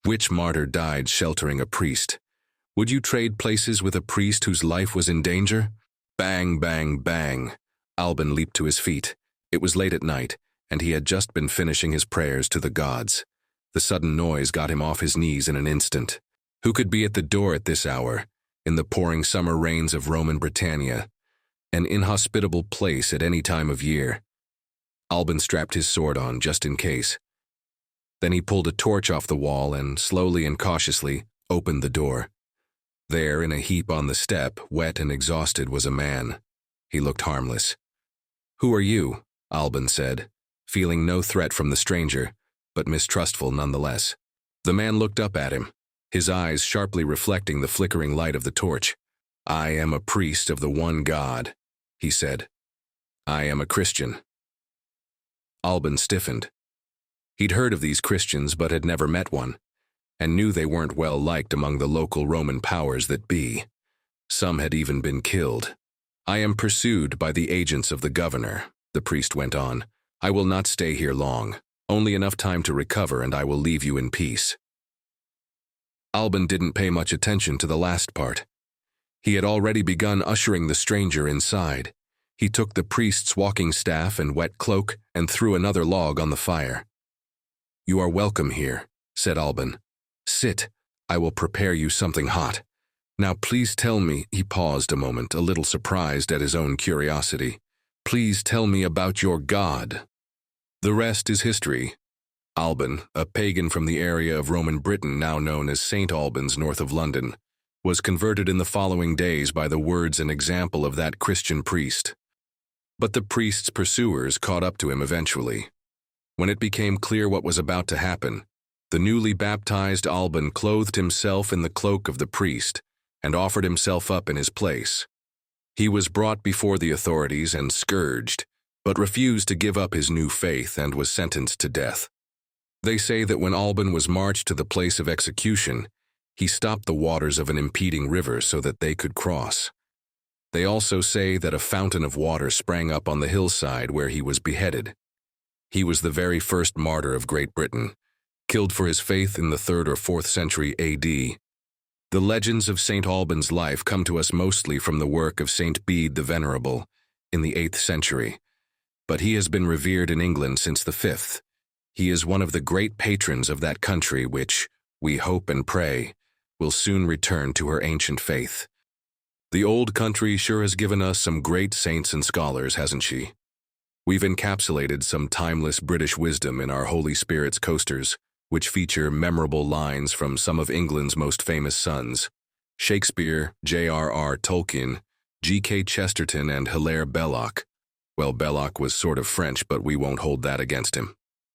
Which martyr died sheltering a priest? Would you trade places with a priest whose life was in danger? Bang, bang, bang. Alban leaped to his feet. It was late at night, and he had just been finishing his prayers to the gods. The sudden noise got him off his knees in an instant. Who could be at the door at this hour, in the pouring summer rains of Roman Britannia? An inhospitable place at any time of year. Alban strapped his sword on, just in case. Then he pulled a torch off the wall and, slowly and cautiously, opened the door. There, in a heap on the step, wet and exhausted, was a man. He looked harmless. "Who are you?" Alban said, feeling no threat from the stranger, but mistrustful nonetheless. The man looked up at him, his eyes sharply reflecting the flickering light of the torch. "I am a priest of the one God," he said. "I am a Christian." Alban stiffened. He'd heard of these Christians but had never met one, and knew they weren't well liked among the local Roman powers that be. Some had even been killed. "I am pursued by the agents of the governor," the priest went on. "I will not stay here long, only enough time to recover, and I will leave you in peace." Alban didn't pay much attention to the last part. He had already begun ushering the stranger inside. He took the priest's walking staff and wet cloak and threw another log on the fire. "You are welcome here," said Alban. "Sit, I will prepare you something hot. Now please tell me," he paused a moment, a little surprised at his own curiosity. "Please tell me about your God." The rest is history. Alban, a pagan from the area of Roman Britain now known as St. Albans north of London, was converted in the following days by the words and example of that Christian priest. But the priest's pursuers caught up to him eventually. When it became clear what was about to happen, the newly baptized Alban clothed himself in the cloak of the priest and offered himself up in his place. He was brought before the authorities and scourged, but refused to give up his new faith and was sentenced to death. They say that when Alban was marched to the place of execution, he stopped the waters of an impeding river so that they could cross. They also say that a fountain of water sprang up on the hillside where he was beheaded. He was the very first martyr of Great Britain, killed for his faith in the 3rd or 4th century AD. The legends of St. Alban's life come to us mostly from the work of St. Bede the Venerable in the 8th century, but he has been revered in England since the 5th. He is one of the great patrons of that country which, we hope and pray, will soon return to her ancient faith. The old country sure has given us some great saints and scholars, hasn't she? We've encapsulated some timeless British wisdom in our Holy Spirit's coasters, which feature memorable lines from some of England's most famous sons: Shakespeare, J.R.R. Tolkien, G.K. Chesterton, and Hilaire Belloc. Well, Belloc was sort of French, but we won't hold that against him.